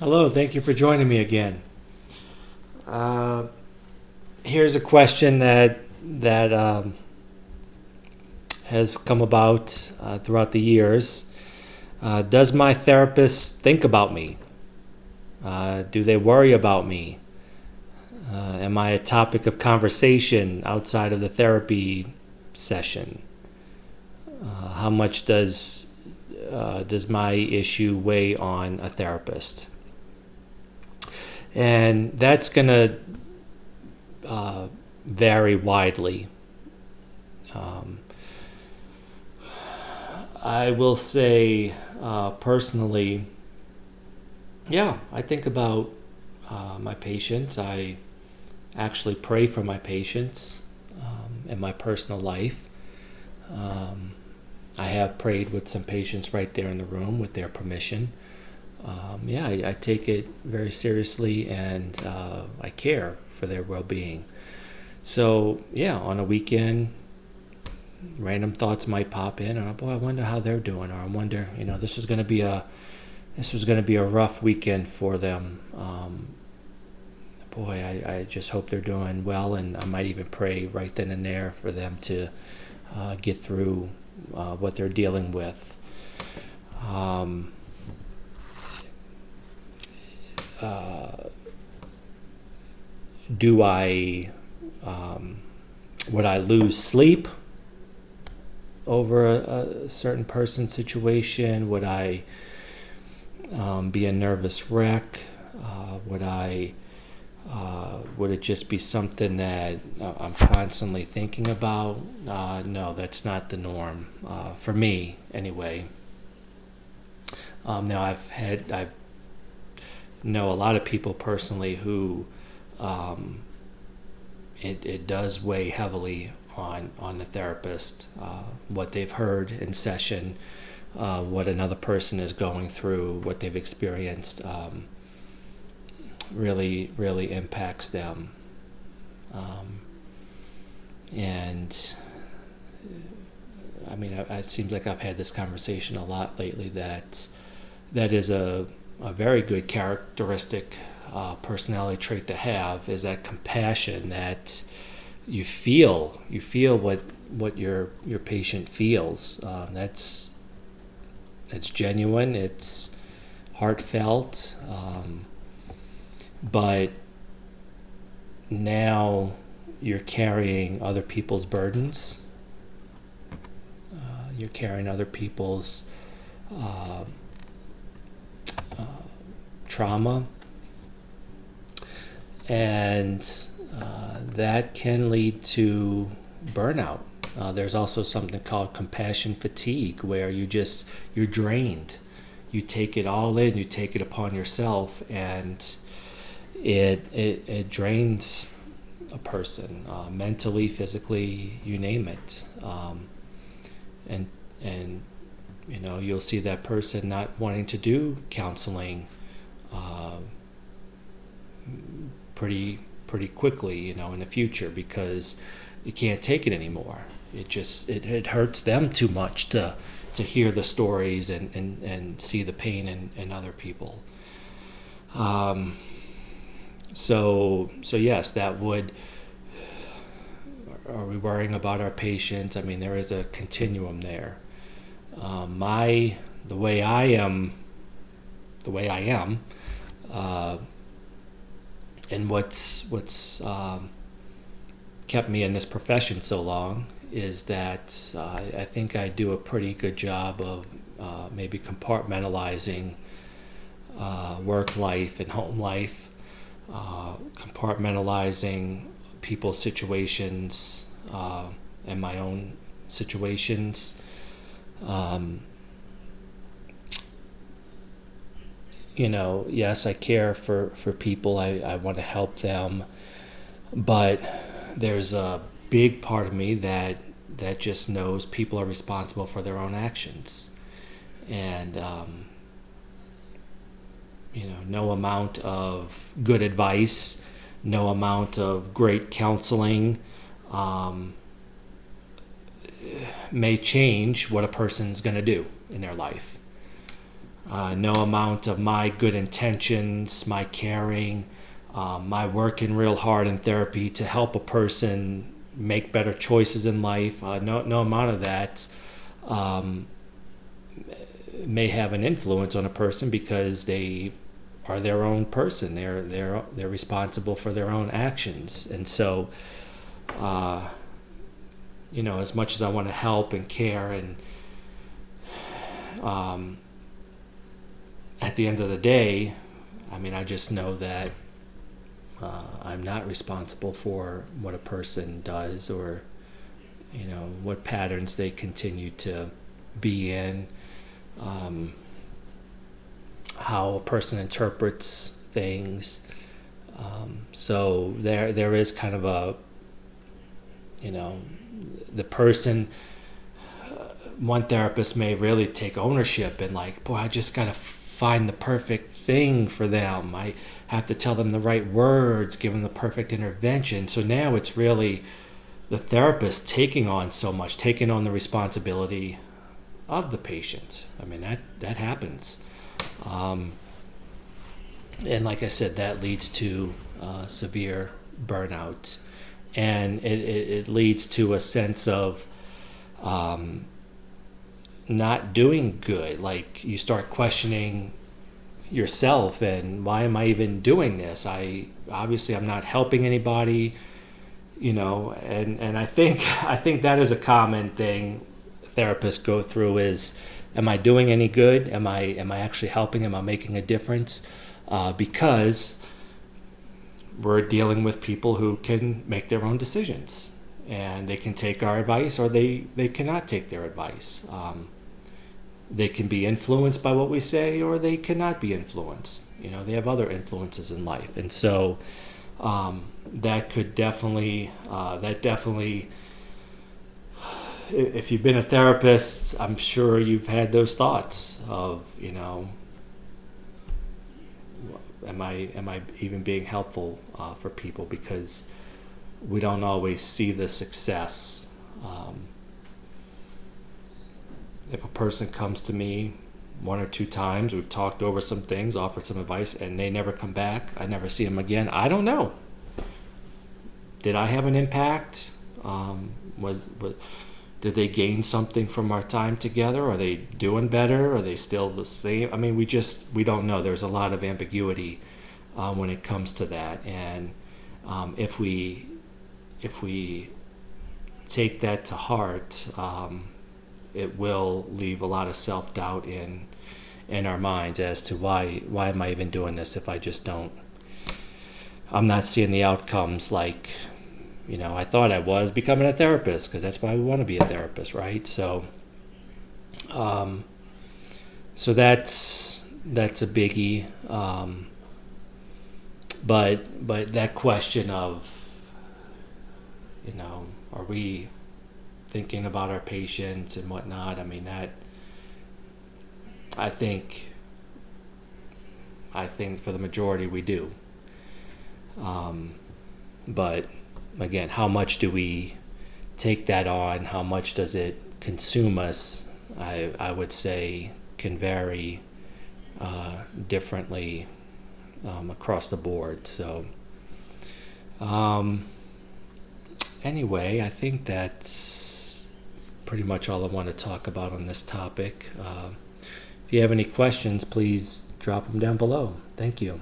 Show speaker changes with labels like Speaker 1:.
Speaker 1: Hello, thank you for joining me again. Here's a question that has come about throughout the years. Does my therapist think about me? Do they worry about me? Am I a topic of conversation outside of the therapy session? How much does my issue weigh on a therapist? And that's going to vary widely. Um, I will say personally, yeah, I think about my patients. I actually pray for my patients in my personal life. Um, I have prayed with some patients right there in the room with their permission. Yeah, I take it very seriously, and I care for their well-being. So yeah, on a weekend, random thoughts might pop in, and boy, I wonder how they're doing, or I wonder, this was going to be a rough weekend for them. Boy, I just hope they're doing well, and I might even pray right then and there for them to get through what they're dealing with. Um, do I would I lose sleep over a certain person's situation? Would I be a nervous wreck? Would it just be something that I'm constantly thinking about? No, that's not the norm for me, anyway. Now I've know a lot of people personally who um, it does weigh heavily on the therapist, what they've heard in session, what another person is going through, what they've experienced. Really impacts them. And I mean, it seems like I've had this conversation a lot lately that is a very good characteristic, personality trait to have, is that compassion, that you feel what your patient feels. That's genuine, it's heartfelt, but now you're carrying other people's burdens. You're carrying other people's uh, trauma, and that can lead to burnout. There's also something called compassion fatigue, where you're drained. You take it all in. You take it upon yourself, and it drains a person, mentally, physically, you name it. And you'll see that person not wanting to do counseling uh, pretty quickly, in the future, because you can't take it anymore. It hurts them too much to hear the stories and see the pain in other people. So yes, that would. Are we worrying about our patients? I mean, there is a continuum there. The way I am, uh, and what's kept me in this profession so long is that I think I do a pretty good job of maybe compartmentalizing work life and home life, compartmentalizing people's situations and my own situations. Um, yes, I care for people. I want to help them, but there's a big part of me that just knows people are responsible for their own actions, and no amount of good advice, no amount of great counseling um, may change what a person's going to do in their life. no amount of my good intentions, my caring, my working real hard in therapy to help a person make better choices in life, no amount of that may have an influence on a person, because they are their own person. They're responsible for their own actions. And so, as much as I want to help and care, and at the end of the day, I just know that I'm not responsible for what a person does, or what patterns they continue to be in, how a person interprets things. So there is kind of a, the person. One therapist may really take ownership and like, boy, I just gotta find the perfect thing for them. I have to tell them the right words, give them the perfect intervention. So now it's really the therapist taking on the responsibility of the patient. That happens. And like I said, that leads to severe burnout. And it leads to a sense of not doing good. Like, you start questioning yourself, and why am I even doing this? I'm not helping anybody, and I think that is a common thing therapists go through is, am I doing any good? Am I actually helping? Am I making a difference? Because we're dealing with people who can make their own decisions, and they can take our advice, or they cannot take their advice. They can be influenced by what we say, or they cannot be influenced. They have other influences in life. And so that definitely, if you've been a therapist, I'm sure you've had those thoughts of, am I even being helpful for people? Because we don't always see the success. If a person comes to me one or two times, we've talked over some things, offered some advice, and they never come back, I never see them again, I don't know. Did I have an impact? Did they gain something from our time together? Are they doing better? Are they still the same? We don't know. There's a lot of ambiguity when it comes to that. And if we take that to heart, it will leave a lot of self-doubt in our minds as to why am I even doing this if I'm not seeing the outcomes like I thought I was becoming a therapist, because that's why we want to be a therapist, right? So so that's a biggie. But that question of are we thinking about our patients and whatnot, that I think for the majority we do. But again, how much do we take that on? How much does it consume us? I would say can vary differently across the board. So anyway, I think that's pretty much all I want to talk about on this topic. If you have any questions, please drop them down below. Thank you.